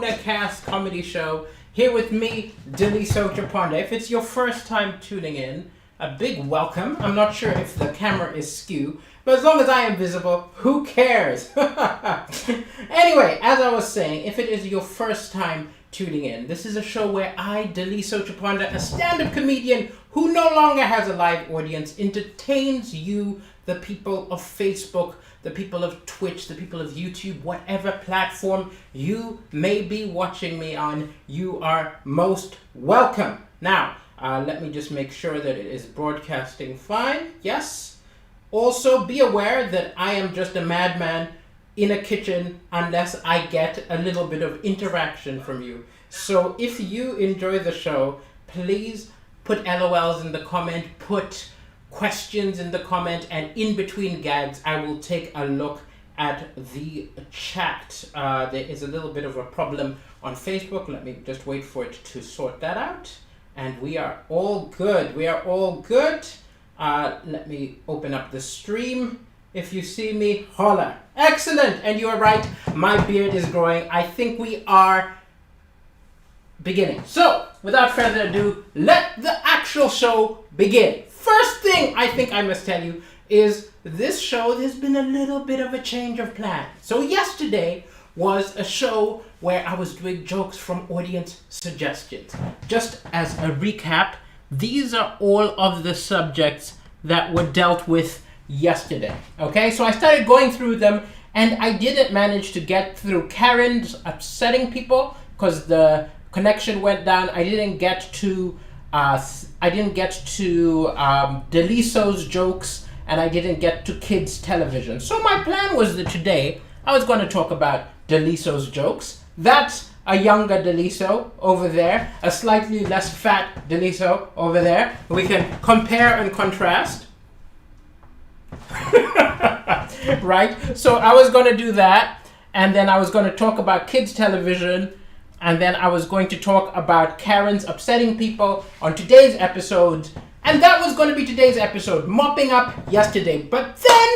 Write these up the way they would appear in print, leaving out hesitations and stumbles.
Coronacast comedy show. Here with me, Chaponda. If it's your first time tuning in, a big welcome. I'm not sure if the camera is skew, but as long as I am visible, who cares? Anyway, as I was saying, if it is your first time tuning in, this is a show where I, Chaponda, a stand-up comedian who no longer has a live audience, entertains you, the people of Facebook, the people of Twitch, the people of YouTube, whatever platform you may be watching me on, you are most welcome. Now, let me just make sure that it is broadcasting fine. Yes. Also, be aware that I am just a madman in a kitchen unless I get a little bit of interaction from you. So if you enjoy the show, please put LOLs in the comment, put questions in the comment, and in between gags, I will take a look at the chat. There is a little bit of a problem on Facebook. Let me just wait for it to sort that out. And we are all good. We are all good. Let me open up the stream. If you see me, holla. Excellent. And you are right. My beard is growing. I think we are beginning. So, without further ado, let the actual show begin. First thing I think I must tell you is this show, there's been a little bit of a change of plan. So yesterday was a show where I was doing jokes from audience suggestions. Just as a recap, these are all of the subjects that were dealt with yesterday. Okay, so I started going through them and I didn't manage to get through Karen's upsetting people because the connection went down. I didn't get to Deliso's jokes, and I didn't get to kids television. So my plan was that today I was going to talk about Deliso's jokes. That's a younger Deliso over there, a slightly less fat Deliso over there. We can compare and contrast. Right? So I was going to do that, and then I was going to talk about kids television, and then I was going to talk about Karen's upsetting people on today's episode. And that was going to be today's episode, mopping up yesterday. But then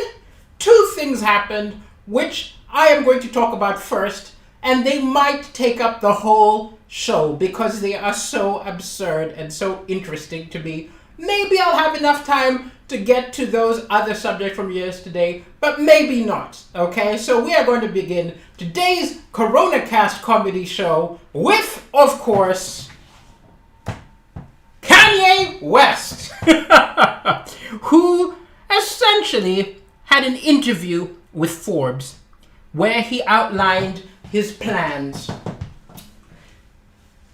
two things happened, which I am going to talk about first. And they might take up the whole show because they are so absurd and so interesting to me. Maybe I'll have enough time to get to those other subjects from yesterday, but maybe not. Okay, so we are going to begin today's Coronacast comedy show with, of course, Kanye West, who essentially had an interview with Forbes where he outlined his plans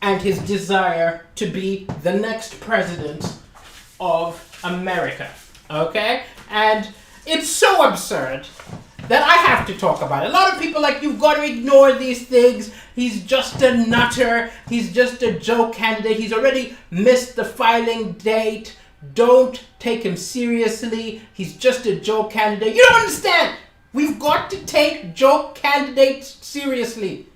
and his desire to be the next president of America. Okay? And it's so absurd that I have to talk about it. A lot of people like, you've got to ignore these things. He's just a nutter. He's just a joke candidate. He's already missed the filing date. Don't take him seriously. He's just a joke candidate. You don't understand. We've got to take joke candidates seriously,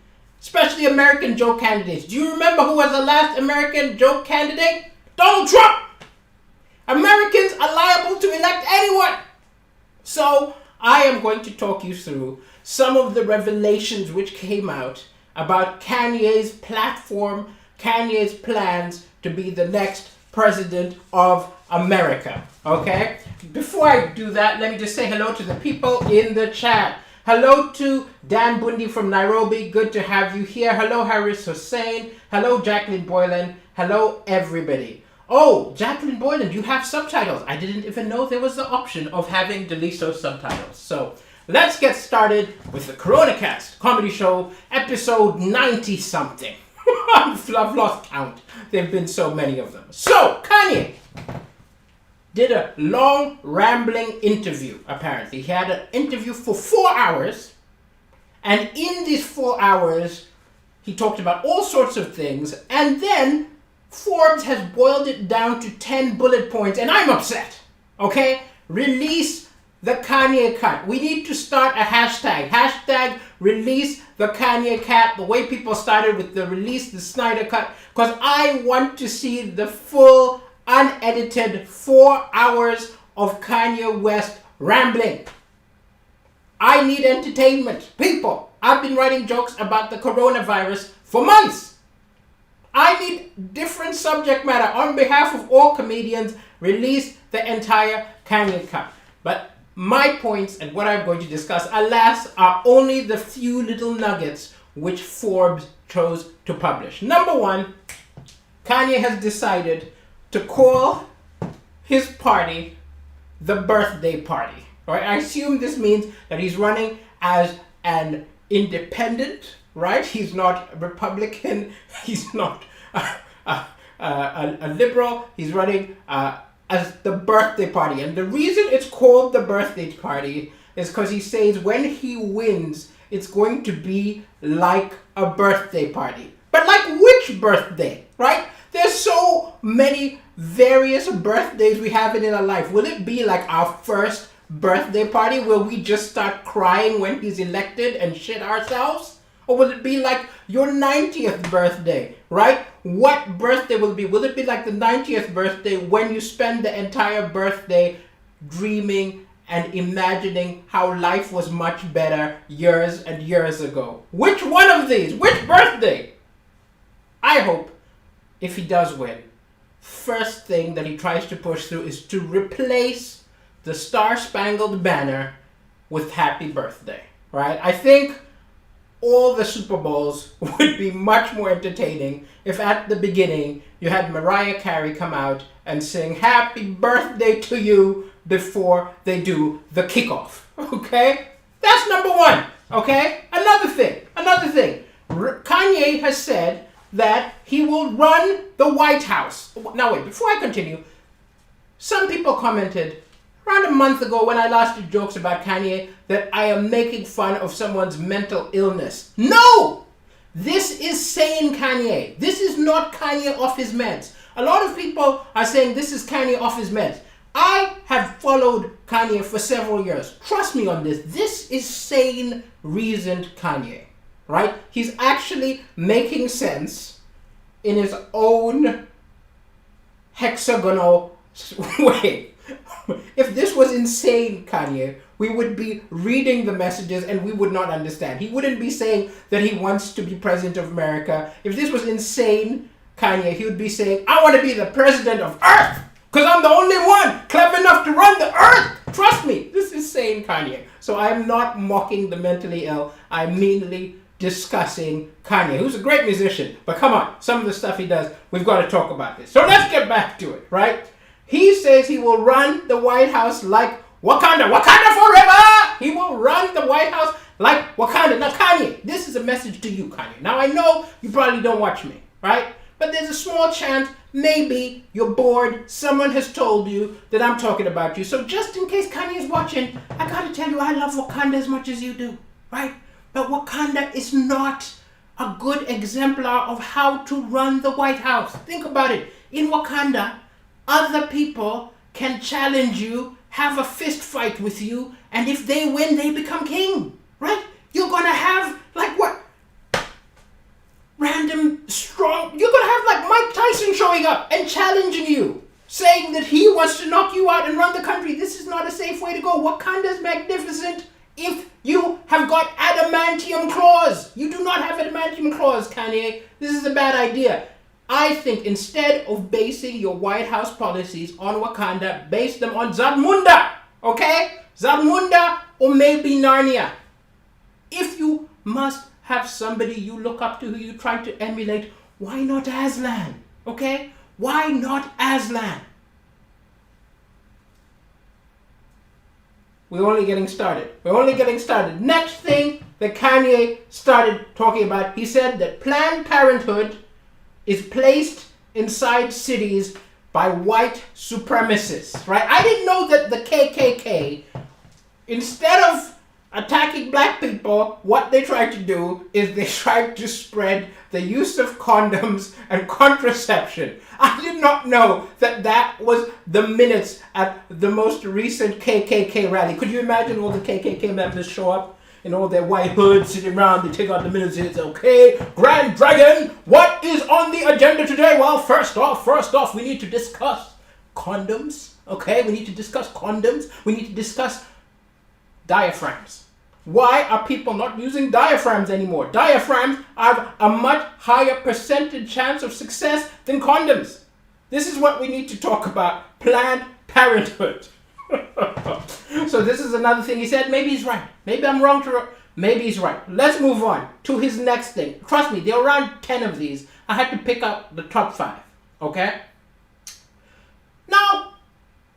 especially American joke candidates. Do you remember who was the last American joke candidate? Donald Trump. Americans are liable to elect anyone. So I am going to talk you through some of the revelations which came out about Kanye's platform, Kanye's plans to be the next president of America. Okay? Before I do that, let me just say hello to the people in the chat. Hello to Dan Bundi from Nairobi. Good to have you here. Hello, Harris Hussein. Hello, Jacqueline Boylan. Hello, everybody. Oh, Jacqueline Boylan, you have subtitles. I didn't even know there was the option of having Deliso subtitles. So let's get started with the Coronacast comedy show, episode 90-something. I've lost count. There have been so many of them. So, Kanye did a long, rambling interview, apparently. He had an interview for 4 hours. And in these 4 hours, he talked about all sorts of things. And then Forbes has boiled it down to 10 bullet points, and I'm upset. Okay? Release the Kanye cut. We need to start a hashtag. Hashtag release the Kanye cut. The way people started with the release the Snyder cut. Because I want to see the full, unedited 4 hours of Kanye West rambling. I need entertainment. People, I've been writing jokes about the coronavirus for months. I need different subject matter. On behalf of all comedians, release the entire Kanye cut. But my points and what I'm going to discuss, alas, are only the few little nuggets which Forbes chose to publish. Number one, Kanye has decided to call his party the birthday party. Right? I assume this means that he's running as an independent, right? He's not a Republican. He's not a liberal. He's running as the birthday party. And the reason it's called the birthday party is because he says when he wins, it's going to be like a birthday party. But like which birthday, right? There's so many various birthdays we have in our life. Will it be like our first birthday party where we just start crying when he's elected and shit ourselves? Or will it be like your 90th birthday, right? What birthday will it be? Will it be like the 90th birthday when you spend the entire birthday dreaming and imagining how life was much better years and years ago? Which one of these? Which birthday? I hope if he does win, first thing that he tries to push through is to replace the Star-Spangled Banner with Happy Birthday, right? I think all the Super Bowls would be much more entertaining if at the beginning you had Mariah Carey come out and sing Happy Birthday to you before they do the kickoff, okay? That's number one, okay? Another thing. Kanye has said that he will run the White House. Now wait, before I continue, some people commented around a month ago when I last did jokes about Kanye that I am making fun of someone's mental illness. No! This is sane Kanye. This is not Kanye off his meds. A lot of people are saying this is Kanye off his meds. I have followed Kanye for several years. Trust me on this. This is sane, reasoned Kanye. Right? He's actually making sense in his own hexagonal way. If this was insane Kanye, we would be reading the messages and we would not understand. He wouldn't be saying that he wants to be president of America. If this was insane Kanye, he would be saying, I want to be the president of Earth because I'm the only one clever enough to run the Earth. Trust me, this is sane Kanye. So I'm not mocking the mentally ill. I'm merely discussing Kanye, who's a great musician. But come on, some of the stuff he does, we've got to talk about this. So let's get back to it, right? He says he will run the White House like Wakanda. Wakanda forever! He will run the White House like Wakanda. Now, Kanye, this is a message to you, Kanye. Now, I know you probably don't watch me, right? But there's a small chance maybe you're bored. Someone has told you that I'm talking about you. So just in case Kanye is watching, I got to tell you I love Wakanda as much as you do, right? But Wakanda is not a good exemplar of how to run the White House. Think about it. In Wakanda, other people can challenge you, have a fist fight with you, and if they win, they become king, right? You're gonna have, like what? Random strong, you're gonna have like Mike Tyson showing up and challenging you, saying that he wants to knock you out and run the country. This is not a safe way to go. Wakanda's magnificent if you have got adamantium claws. You do not have adamantium claws, Kanye. This is a bad idea. I think instead of basing your White House policies on Wakanda, base them on Zamunda, okay? Zamunda or maybe Narnia. If you must have somebody you look up to who you try to emulate, why not Aslan, okay? Why not Aslan? We're only getting started. Next thing that Kanye started talking about, he said that Planned Parenthood is placed inside cities by white supremacists, right? I didn't know that the KKK, instead of attacking black people, what they tried to do is they tried to spread the use of condoms and contraception. I did not know that that was the minutes at the most recent KKK rally. Could you imagine all the KKK members show up in all their white hoods sitting around, they take out the minutes and it's okay, Grand Dragon, what is on the agenda today? Well, first off, we need to discuss condoms, okay? We need to discuss diaphragms. Why are people not using diaphragms anymore? Diaphragms have a much higher percentage chance of success than condoms. This is what we need to talk about. Planned Parenthood. So this is another thing he said. Maybe he's right. Maybe I'm wrong maybe he's right. Let's move on to his next thing. Trust me, there are around 10 of these. I had to pick up the top 5. Okay? Now,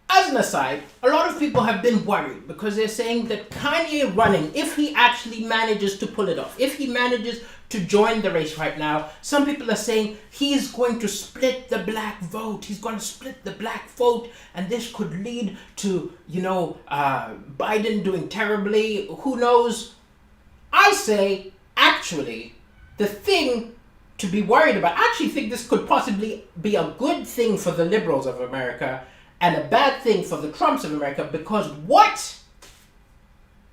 as an aside, a lot of people have been worried because they're saying that Kanye running, if he actually manages to pull it off, if he manages to join the race right now, some people are saying he's going to split the black vote. He's going to split the black vote, and this could lead to, Biden doing terribly. Who knows? I say, actually, the thing to be worried about, I actually think this could possibly be a good thing for the liberals of America and a bad thing for the Trumps of America, because what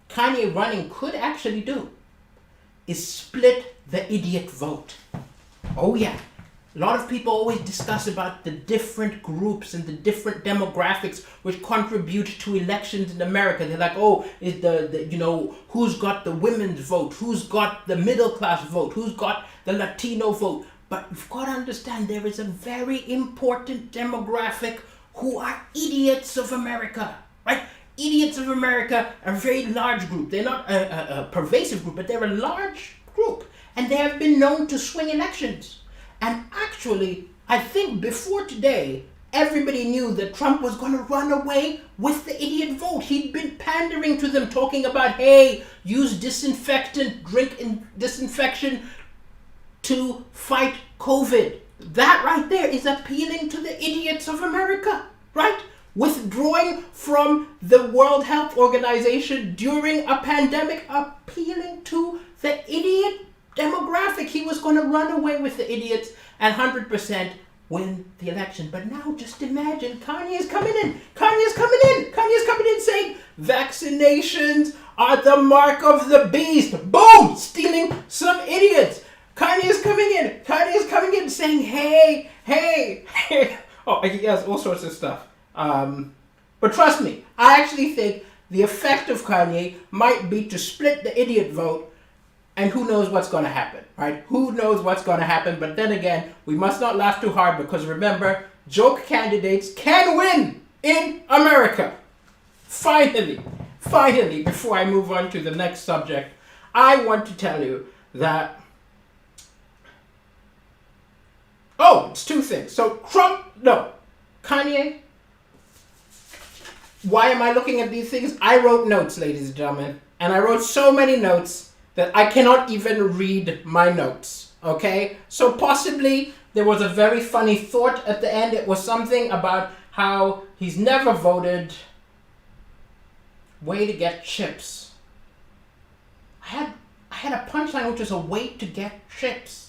Kanye running could actually do is split the idiot vote. Oh yeah. A lot of people always discuss about the different groups and the different demographics which contribute to elections in America. They're like, oh, is who's got the women's vote? Who's got the middle class vote? Who's got the Latino vote? But you've got to understand there is a very important demographic who are idiots of America, right? Idiots of America are a very large group. They're not a pervasive group, but they're a large group. And they have been known to swing elections. And actually, I think before today, everybody knew that Trump was going to run away with the idiot vote. He'd been pandering to them, talking about, hey, use disinfectant, drink in disinfection to fight COVID. That right there is appealing to the idiots of America, right? Withdrawing from the World Health Organization during a pandemic, appealing to the idiot demographic. He was going to run away with the idiots and 100% win the election. But now just imagine Kanye is coming in. Kanye's coming in saying vaccinations are the mark of the beast. Boom! Stealing some idiots. Kanye is coming in saying, hey. Oh, he has all sorts of stuff. But trust me, I actually think the effect of Kanye might be to split the idiot vote, and who knows what's going to happen, right? Who knows what's going to happen? But then again, we must not laugh too hard, because remember, joke candidates can win in America. Finally, before I move on to the next subject, I want to tell you that it's two things. So Kanye. Why am I looking at these things? I wrote notes, ladies and gentlemen. And I wrote so many notes that I cannot even read my notes. Okay? So possibly there was a very funny thought at the end. It was something about how he's never voted. Way to get chips. I had a punchline which was a way to get chips.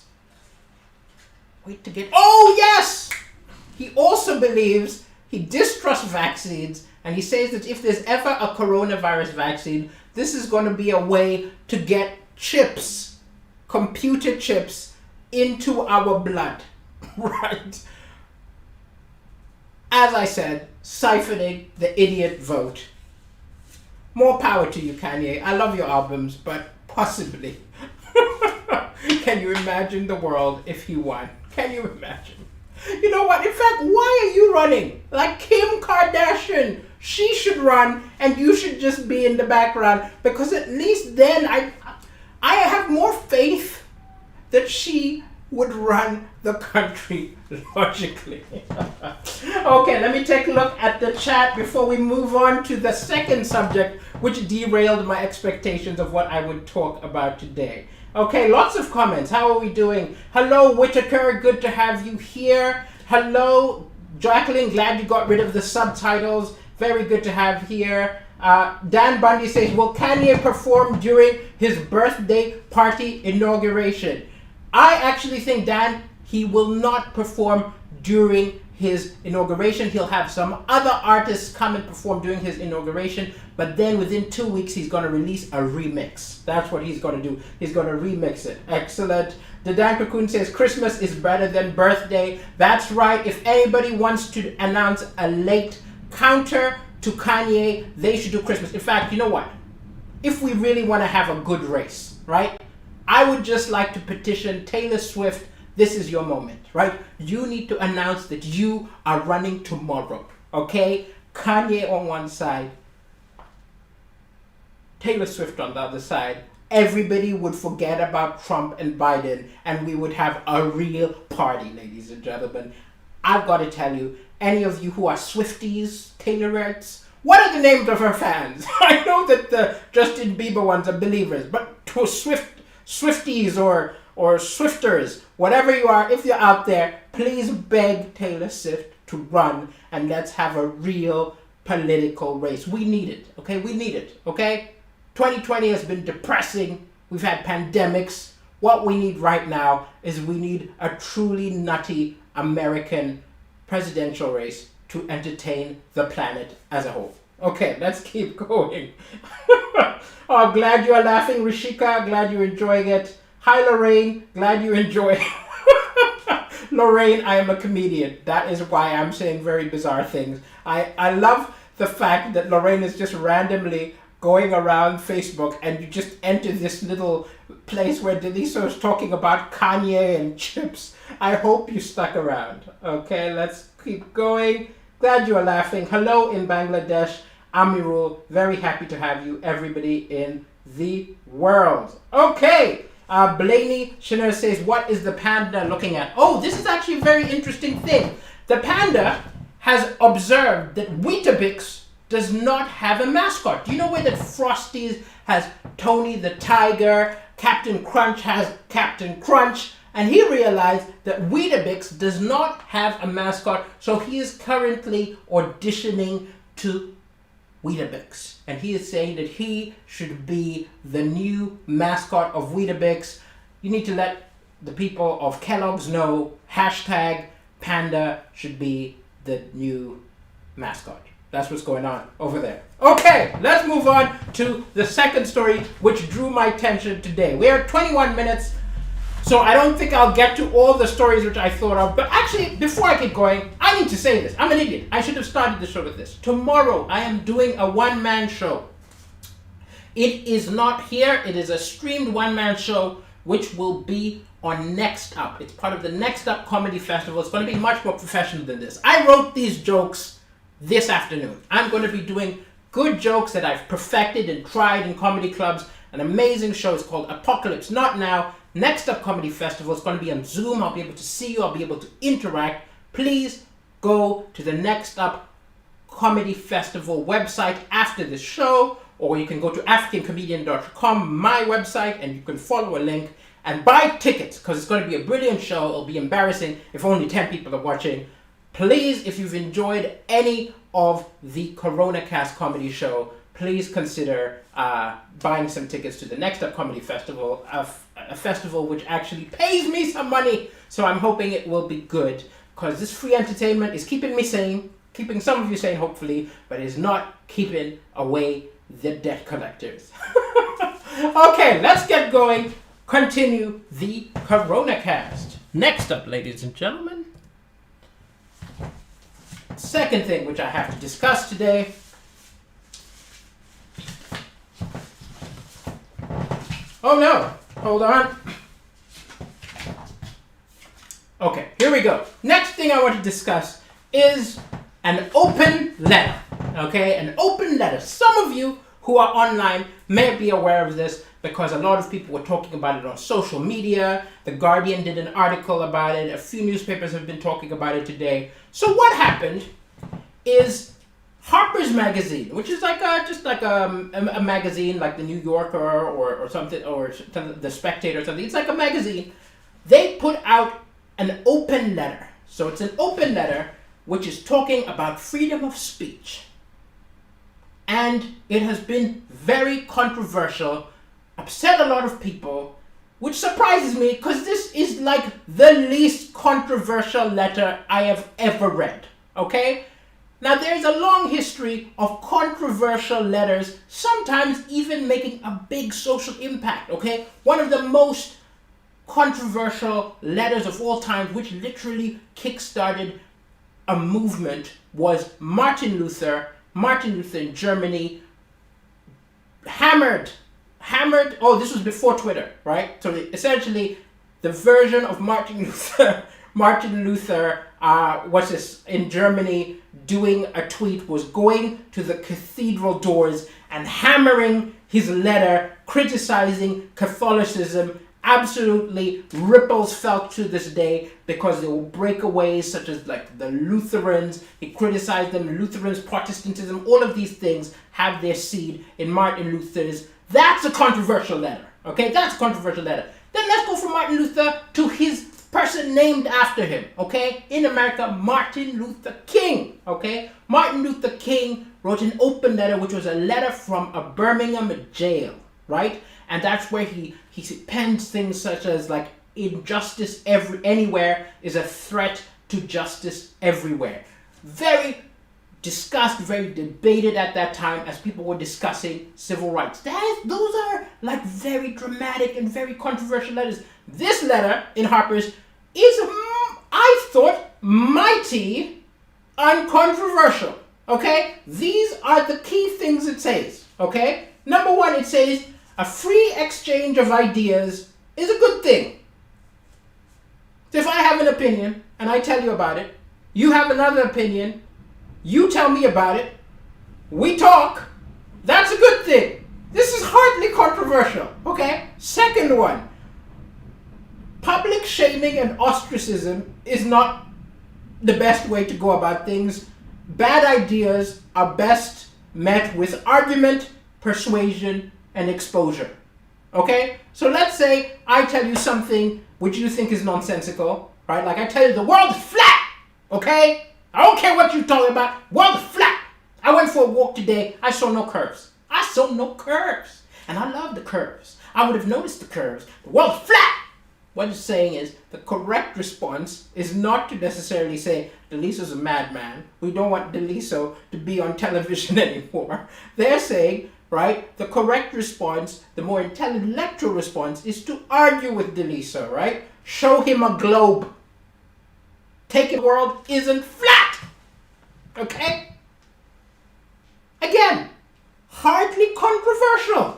Oh, yes! He also believes, he distrusts vaccines, and he says that if there's ever a coronavirus vaccine, this is going to be a way to get chips, computer chips, into our blood. Right? As I said, siphoning the idiot vote. More power to you, Kanye. I love your albums, but possibly. Can you imagine the world if he won? Can you imagine? You know what? In fact, why are you running? Like Kim Kardashian. She should run and you should just be in the background, because at least then I have more faith that she would run the country logically. Okay, let me take a look at the chat before we move on to the second subject, which derailed my expectations of what I would talk about today. Okay, lots of comments. How are we doing? Hello, Whitaker. Good to have you here. Hello, Jacqueline. Glad you got rid of the subtitles. Very good to have here. Dan Bundy says, will Kanye perform during his birthday party inauguration? I actually think, Dan, he will not perform during his inauguration. He'll have some other artists come and perform during his inauguration, but then within 2 weeks he's going to release a remix. That's what he's going to do. He's going to remix it. Excellent. The Dan Cocoon says Christmas is better than birthday. That's right. If anybody wants to announce a late counter to Kanye, they should do Christmas. In fact, you know what? if we really want to have a good race, right? I would just like to petition Taylor Swift. This is your moment, right? You need to announce that you are running tomorrow, okay? Kanye on one side, Taylor Swift on the other side. Everybody would forget about Trump and Biden, and we would have a real party, ladies and gentlemen. I've got to tell you, any of you who are Swifties, Taylorites, what are the names of her fans? I know that the Justin Bieber ones are believers, but to Swifties or Swifters, whatever you are, if you're out there, please beg Taylor Swift to run, and let's have a real political race. We need it, okay? We need it, okay? 2020 has been depressing. We've had pandemics. What we need right now is we need a truly nutty American presidential race to entertain the planet as a whole. Okay, let's keep going. Oh, glad you are laughing, Rishika. Glad you're enjoying it. Hi, Lorraine. Glad you enjoy it. Lorraine, I am a comedian. That is why I'm saying very bizarre things. I love the fact that Lorraine is just randomly going around Facebook and you just enter this little place where Deliso is talking about Kanye and chips. I hope you stuck around. Okay, let's keep going. Glad you are laughing. Hello in Bangladesh. Amirul, very happy to have you, everybody in the world. Okay, Blaney Chanel says, what is the panda looking at? Oh, this is actually a very interesting thing. The panda has observed that Weetabix does not have a mascot. Do you know where that Frosties has Tony the Tiger, Captain Crunch has Captain Crunch, and he realized that Weetabix does not have a mascot, so he is currently auditioning to Weetabix. And he is saying that he should be the new mascot of Weetabix. You need to let the people of Kellogg's know, hashtag Panda should be the new mascot. That's what's going on over there. Okay, let's move on to the second story, which drew my attention today. We are at 21 minutes, so I don't think I'll get to all the stories which I thought of. But actually, before I get going, I need to say this. I'm an idiot. I should have started the show with this. Tomorrow, I am doing a one-man show. It is not here. It is a streamed one-man show, which will be on Next Up. It's part of the Next Up Comedy Festival. It's going to be much more professional than this. I wrote these jokes this afternoon. I'm going to be doing good jokes that I've perfected and tried in comedy clubs. An amazing show. It's called Apocalypse Not Now. Next Up Comedy Festival. It's going to be on Zoom. I'll be able to see you. I'll be able to interact. Please go to the Next Up Comedy Festival website after the show, or you can go to africancomedian.com, my website, and you can follow a link and buy tickets, because it's going to be a brilliant show. It'll be embarrassing if only 10 people are watching. Please, if you've enjoyed any of the Coronacast comedy show, please consider buying some tickets to the Next Up Comedy Festival, a festival which actually pays me some money. So I'm hoping it will be good, because this free entertainment is keeping me sane, keeping some of you sane, hopefully, but is not keeping away the debt collectors. Okay, let's get going. Continue the Coronacast. Next up, ladies and gentlemen, second thing which I have to discuss today. Oh no, hold on. Okay, here we go. Next thing I want to discuss is an open letter. Okay, an open letter. Some of you who are online may be aware of this because a lot of people were talking about it on social media. The Guardian did an article about it. A few newspapers have been talking about it today. So what happened is Harpers magazine, which is like a magazine like the New Yorker or something, or the Spectator or something. It's like a magazine. They put out an open letter. So it's an open letter which is talking about freedom of speech. And it has been very controversial, upset a lot of people, which surprises me because this is like the least controversial letter I have ever read. Okay? Now, there's a long history of controversial letters, sometimes even making a big social impact, okay? One of the most controversial letters of all time, which literally kickstarted a movement, was Martin Luther in Germany hammered. Oh, this was before Twitter, right? So essentially, the version of Martin Luther, what's this, in Germany, doing a tweet was going to the cathedral doors and hammering his letter criticizing Catholicism. Absolutely ripples felt to this day because there were breakaways such as like the Lutherans. He criticized them. Lutherans, Protestantism, all of these things have their seed in Martin Luther's. That's a controversial letter. Okay, that's a controversial letter. Then let's go from Martin Luther to his person named after him. Okay, in America, Martin Luther King. Okay, Martin Luther King wrote an open letter, which was a letter from a Birmingham jail, right? And that's where he pens things such as like injustice anywhere is a threat to justice everywhere. Very discussed, very debated at that time as people were discussing civil rights. Those are like very dramatic and very controversial letters. This letter in Harpers is, I thought, mighty uncontroversial. Okay? These are the key things it says. Okay? Number one, it says, a free exchange of ideas is a good thing. So if I have an opinion and I tell you about it, you have another opinion, you tell me about it, we talk, that's a good thing. This is hardly controversial, okay? Second one, public shaming and ostracism is not the best way to go about things. Bad ideas are best met with argument, persuasion, and exposure. Okay? So let's say I tell you something which you think is nonsensical, right? Like I tell you the world is flat, okay? I don't care what you're talking about, world is flat. I went for a walk today, I saw no curves. And I love the curves. I would have noticed the curves. The world is flat. What it's saying is the correct response is not to necessarily say Deliso's a madman. We don't want Deliso to be on television anymore. They're saying, right, the correct response, the more intellectual response is to argue with Deliso, right? Show him a globe. Take the world isn't flat. Okay? Again, hardly controversial.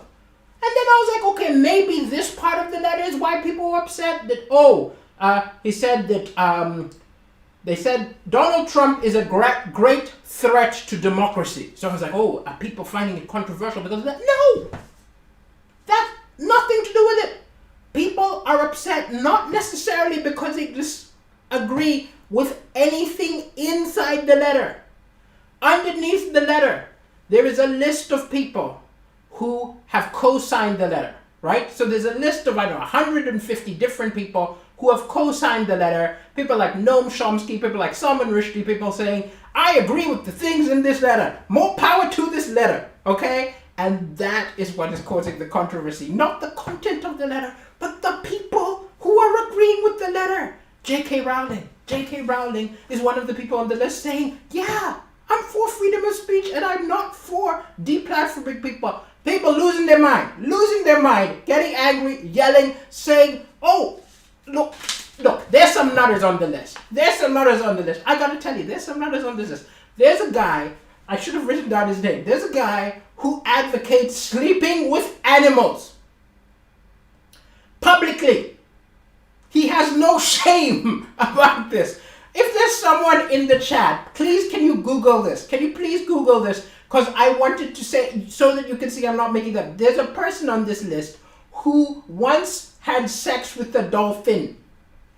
And then I was like, okay, maybe this part of the letter is why people were upset that, he said that, they said Donald Trump is a great threat to democracy. So I was like, are people finding it controversial because of that? No! That's nothing to do with it. People are upset not necessarily because they disagree with anything inside the letter. Underneath the letter, there is a list of people who have co-signed the letter, right? So there's a list of, 150 different people who have co-signed the letter. People like Noam Chomsky, people like Salman Rushdie, people saying, I agree with the things in this letter. More power to this letter, okay? And that is what is causing the controversy. Not the content of the letter, but the people who are agreeing with the letter. J.K. Rowling. J.K. Rowling is one of the people on the list saying, yeah, I'm for freedom of speech and I'm not for deplatforming people. People losing their mind, getting angry, yelling, saying, look, there's some nutters on the list. I gotta tell you, there's some nutters on this list. There's a guy, I should have written down his name. There's a guy who advocates sleeping with animals. Publicly. He has no shame about this. If there's someone in the chat, please can you Google this? Can you please Google this? Because I wanted to say, so that you can see I'm not making that. There's a person on this list who once had sex with a dolphin.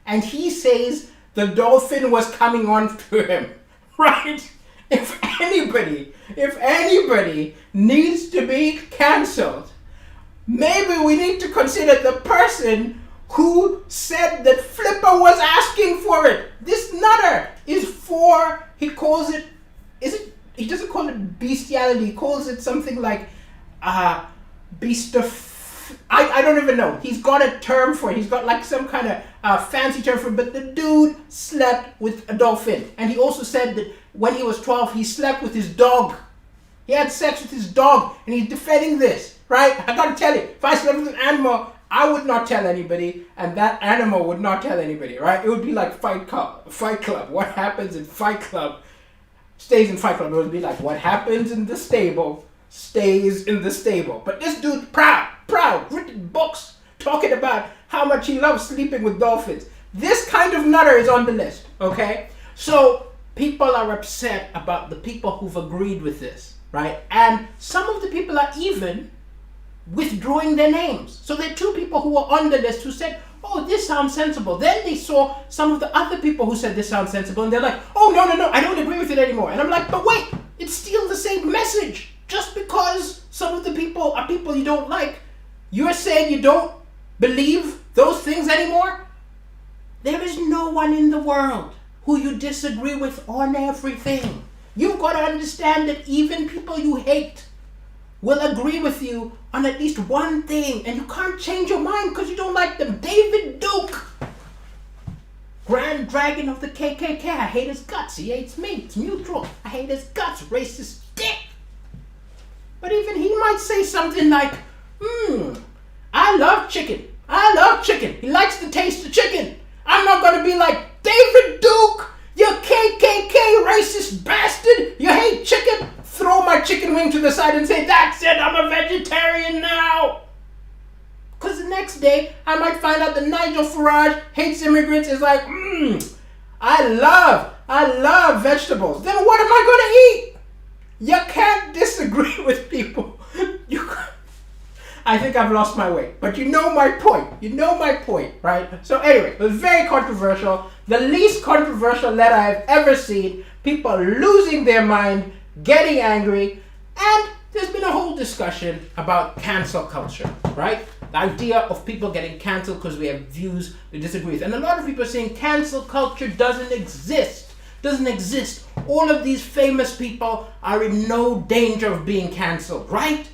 And he says the dolphin was coming on to him. Right? If anybody needs to be cancelled, maybe we need to consider the person who said that Flipper was asking for it. This nutter is for, he doesn't call it bestiality, he calls it something like beast of, I don't even know. He's got a term for it. He's got like some kind of fancy term for it, but the dude slept with a dolphin. And he also said that when he was 12, he slept with his dog. He had sex with his dog, and he's defending this, right? I gotta tell you, if I slept with an animal, I would not tell anybody, and that animal would not tell anybody, right? It would be like Fight Club. What happens in Fight Club stays in Fight Club. It would be like what happens in the stable stays in the stable. But this dude, proud, written books talking about how much he loves sleeping with dolphins. This kind of nutter is on the list, okay? So people are upset about the people who've agreed with this, right? And some of the people are even withdrawing their names. So there are two people who were on the list who said, oh, this sounds sensible. Then they saw some of the other people who said this sounds sensible, and they're like, oh, no, I don't agree with it anymore. And I'm like, but wait, it's still the same message. Just because some of the people are people you don't like, you're saying you don't believe those things anymore? There is no one in the world who you disagree with on everything. You've got to understand that even people you hate will agree with you on at least one thing, and you can't change your mind because you don't like them. David Duke, Grand Dragon of the KKK. I hate his guts. He hates me. It's mutual. I hate his guts. Racist dick. But even he might say something like, I love chicken. I love chicken. He likes the taste of chicken. I'm not going to be like, David Duke, you KKK racist bastard. You hate chicken. Throw my chicken wing to the side and say, that's it, I'm a vegetarian now. Because the next day, I might find out that Nigel Farage hates immigrants. Is like, I love vegetables. Then what am I going to eat? You can't disagree with people. I think I've lost my way. But you know my point. Right? So anyway, it was very controversial. The least controversial letter I've ever seen. People losing their mind, getting angry, and there's been a whole discussion about cancel culture, right? The idea of people getting canceled because we have views we disagree with. And a lot of people are saying cancel culture doesn't exist. All of these famous people are in no danger of being canceled, right?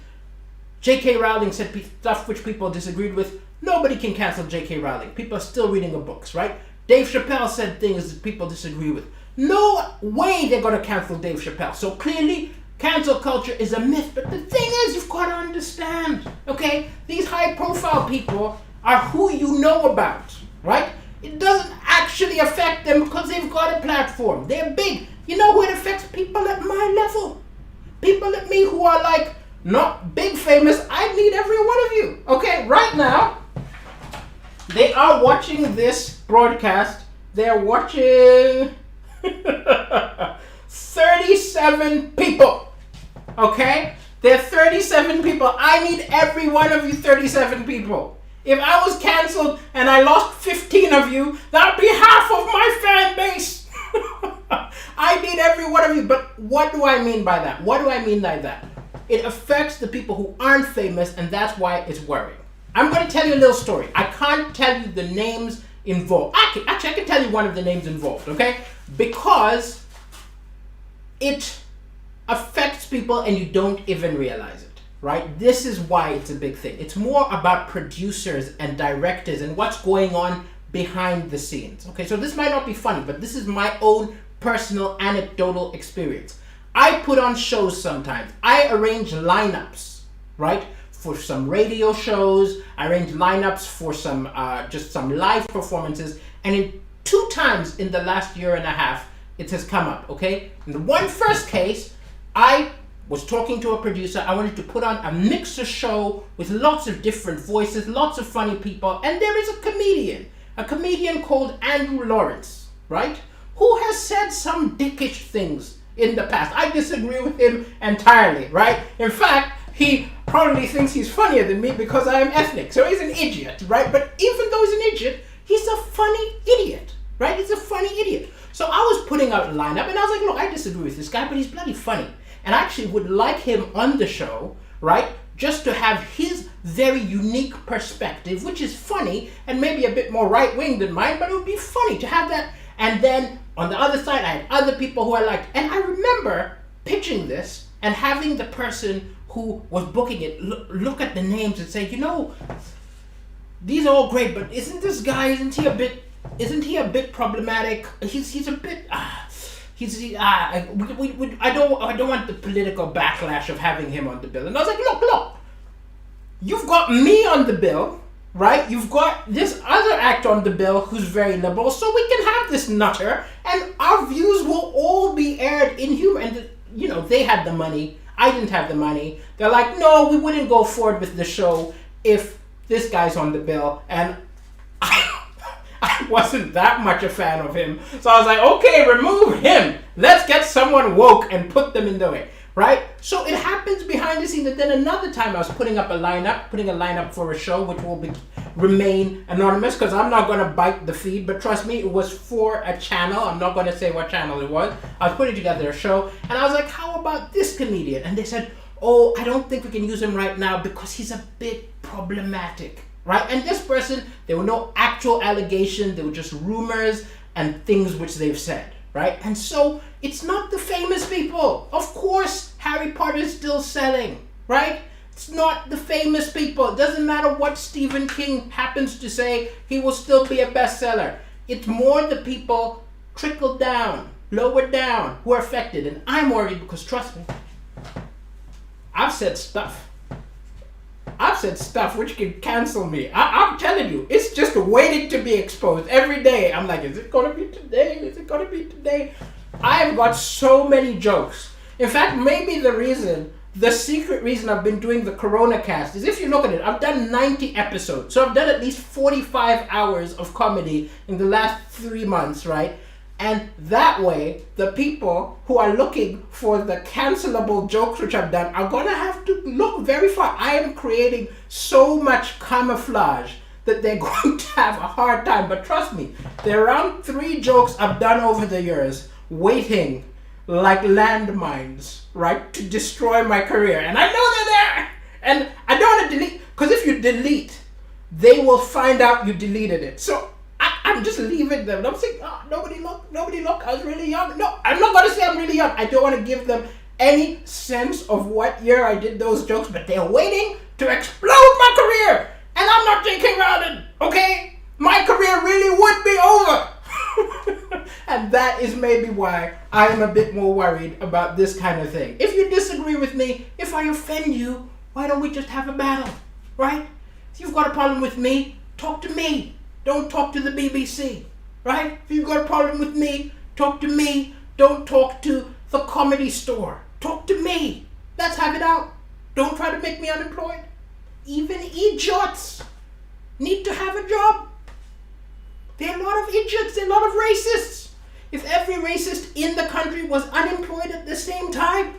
J.K. Rowling said stuff which people disagreed with. Nobody can cancel J.K. Rowling. People are still reading her books, right? Dave Chappelle said things that people disagree with. No way they're going to cancel Dave Chappelle. So clearly, cancel culture is a myth. But the thing is, you've got to understand, okay? These high-profile people are who you know about, right? It doesn't actually affect them because they've got a platform. They're big. You know who it affects? People at my level. People at me who are like, not big famous. I need every one of you. Okay, right now, they are watching this broadcast. They're watching 37 people. Okay? There are 37 people. I need every one of you 37 people. If I was canceled and I lost 15 of you, that would be half of my fan base. I need every one of you. But what do I mean by that? It affects the people who aren't famous, and that's why it's worrying. I'm going to tell you a little story. I can't tell you the names involved. Actually, I can tell you one of the names involved, okay? Because it affects people and you don't even realize it, right? This is why it's a big thing. It's more about producers and directors and what's going on behind the scenes, okay? So this might not be funny, but this is my own personal anecdotal experience. I put on shows sometimes. I arrange lineups, right? For some radio shows. I arrange lineups for some just some live performances. And in 2 times in the last year and a half, it has come up, okay? In the one first case, I was talking to a producer. I wanted to put on a mixer show with lots of different voices, lots of funny people. And there is a comedian called Andrew Lawrence, right? Who has said some dickish things in the past. I disagree with him entirely, right? In fact, he probably thinks he's funnier than me because I am ethnic. So he's an idiot, right? But even though he's an idiot, he's a funny idiot, right? He's a funny idiot. So I was putting out a lineup and I was like, look, I disagree with this guy, but he's bloody funny. And I actually would like him on the show, right? Just to have his very unique perspective, which is funny and maybe a bit more right-wing than mine, but it would be funny to have that. And then on the other side, I had other people who I liked. And I remember pitching this and having the person who was booking it look at the names and say, you know, these are all great, but isn't he a bit problematic? He's a bit, I don't want the political backlash of having him on the bill. And I was like, look, you've got me on the bill, right? You've got this other actor on the bill who's very liberal, so we can have this nutter, and our views will all be aired in humor. And, you know, they had the money. I didn't have the money. They're like, no, we wouldn't go forward with the show if this guy's on the bill. And I wasn't that much a fan of him. So I was like, okay, remove him. Let's get someone woke and put them in the way. Right? So it happens behind the scenes. And then another time I was putting a lineup for a show which will remain anonymous because I'm not going to bite the feed. But trust me, it was for a channel. I'm not going to say what channel it was. I was putting together a show and I was like, how about this comedian? And they said, oh, I don't think we can use him right now because he's a bit problematic. Right? And this person, there were no actual allegations. They were just rumors and things which they've said. Right? And so it's not the famous people. Of course, Harry Potter is still selling. Right? It's not the famous people. It doesn't matter what Stephen King happens to say. He will still be a bestseller. It's more the people trickle down, lower down, who are affected. And I'm worried because, trust me, I've said stuff which can cancel me. I'm telling you, it's just waiting to be exposed. Every day, I'm like, is it going to be today? Is it going to be today? I've got so many jokes. In fact, maybe the secret reason I've been doing the Coronacast is if you look at it, I've done 90 episodes. So I've done at least 45 hours of comedy in the last 3 months, right? And that way, the people who are looking for the cancelable jokes which I've done are going to have to look very far. I am creating so much camouflage that they're going to have a hard time. But trust me, there are around 3 jokes I've done over the years waiting like landmines, right, to destroy my career. And I know they're there. And I don't want to delete, because if you delete, they will find out you deleted it. So I'm just leaving them. I'm saying, oh, nobody look, I was really young. No, I'm not going to say I'm really young. I don't want to give them any sense of what year I did those jokes, but they're waiting to explode my career. And I'm not J.K. Rowling, okay? My career really would be over. And that is maybe why I am a bit more worried about this kind of thing. If you disagree with me, if I offend you, why don't we just have a battle, right? If you've got a problem with me, talk to me. Don't talk to the BBC, right? If you've got a problem with me, talk to me. Don't talk to the Comedy Store. Talk to me. Let's have it out. Don't try to make me unemployed. Even idiots need to have a job. There are a lot of idiots, there are a lot of racists. If every racist in the country was unemployed at the same time,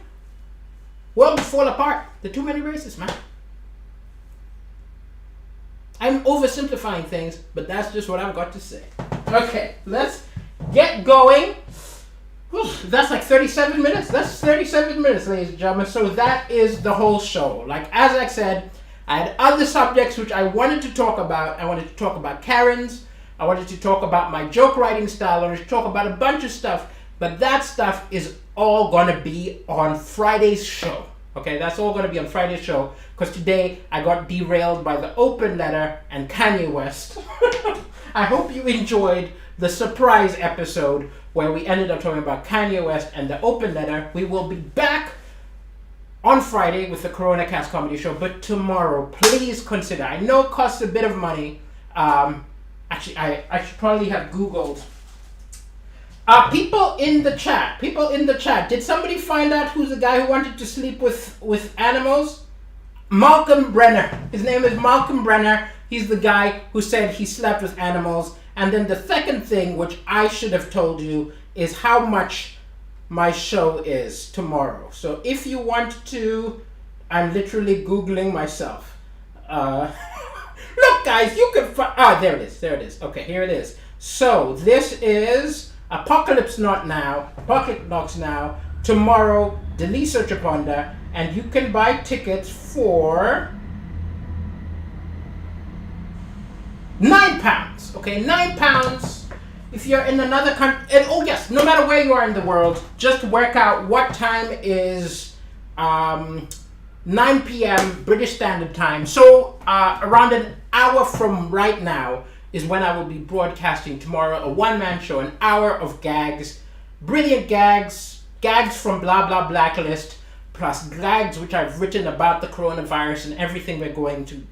world would fall apart. There are too many racists, man. I'm oversimplifying things, but that's just what I've got to say. Okay, let's get going. Whew, that's like 37 minutes. That's 37 minutes, ladies and gentlemen. So that is the whole show. Like, as I said, I had other subjects which I wanted to talk about. I wanted to talk about Karens. I wanted to talk about my joke writing style. I wanted to talk about a bunch of stuff. But that stuff is all going to be on Friday's show. Okay, that's all going to be on Friday's show. Because today I got derailed by the open letter and Kanye West. I hope you enjoyed the surprise episode where we ended up talking about Kanye West and the open letter. We will be back on Friday with the Coronacast comedy show. But tomorrow, please consider. I know it costs a bit of money. Actually, I should probably have Googled. People in the chat, did somebody find out who's the guy who wanted to sleep with animals? Malcolm Brenner. His name is Malcolm Brenner. He's the guy who said he slept with animals. And then the second thing, which I should have told you, is how much my show is tomorrow. So if you want to, I'm literally Googling myself. Look, guys, you can find... there it is. Okay, here it is. So this is Apocalypse Not Now. Apocalypse Now. Tomorrow, Delisa Chaponda. And you can buy tickets for £9. Okay, £9. If you're in another country, and oh yes, no matter where you are in the world, just work out what time is 9 p.m. British Standard Time. So around an hour from right now is when I will be broadcasting tomorrow, a one-man show, an hour of gags, brilliant gags from Blah Blah Blacklist, plus gags which I've written about the coronavirus and everything we're going to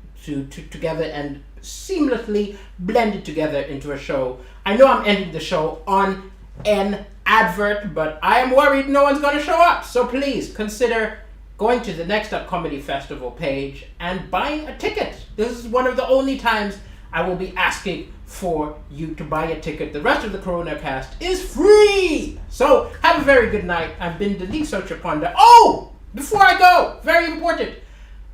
together and seamlessly blended together into a show. I know I'm ending the show on an advert, but I am worried no one's going to show up. So please consider going to the Next Up Comedy Festival page and buying a ticket. This is one of the only times I will be asking for you to buy a ticket. The rest of the Coronacast is free. So have a very good night. I've been Deliso Chaponda. Oh, before I go, very important.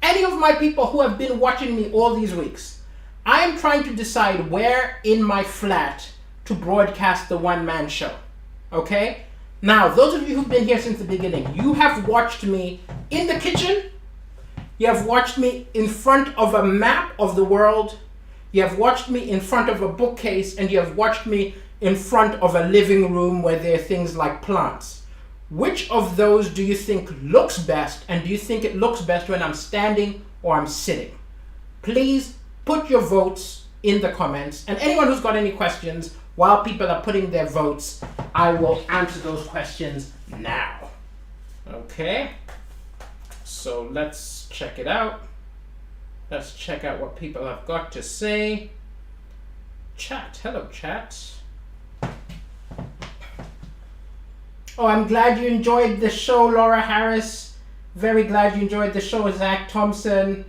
Any of my people who have been watching me all these weeks, I am trying to decide where in my flat to broadcast the one-man show. Okay? Now, those of you who've been here since the beginning, you have watched me in the kitchen. You have watched me in front of a map of the world. You have watched me in front of a bookcase, and you have watched me in front of a living room where there are things like plants. Which of those do you think looks best, and do you think it looks best when I'm standing or I'm sitting? Please put your votes in the comments, and anyone who's got any questions, while people are putting their votes, I will answer those questions now. Okay, so let's check it out. Let's check out what people have got to say. Chat, hello chat. Oh, I'm glad you enjoyed the show, Laura Harris. Very glad you enjoyed the show, Zach Thompson.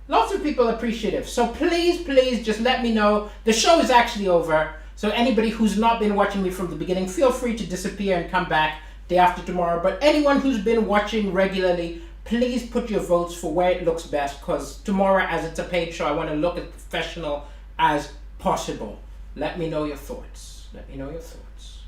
Lots of people appreciative. So please, please just let me know. The show is actually over. So anybody who's not been watching me from the beginning, feel free to disappear and come back day after tomorrow. But anyone who's been watching regularly, please put your votes for where it looks best, because tomorrow, as it's a paid show, I want to look as professional as possible. Let me know your thoughts. Let me know your thoughts.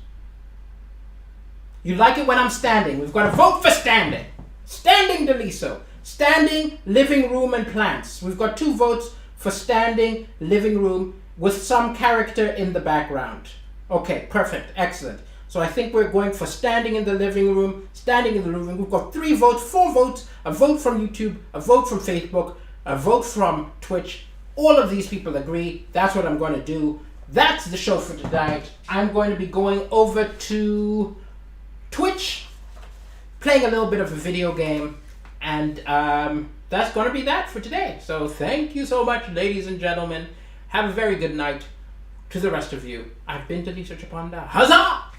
You like it when I'm standing. We've got to vote for standing. Standing Deliso. Standing, living room, and plants. We've got 2 votes for standing, living room, with some character in the background. Okay, perfect, excellent. So I think we're going for standing in the living room, standing in the living room. We've got 3 votes, 4 votes, a vote from YouTube, a vote from Facebook, a vote from Twitch. All of these people agree. That's what I'm going to do. That's the show for tonight. I'm going to be going over to Twitch, playing a little bit of a video game, and that's going to be that for today. So thank you so much, ladies and gentlemen. Have a very good night. To the rest of you, I've been Deliso Chaponda. Huzzah!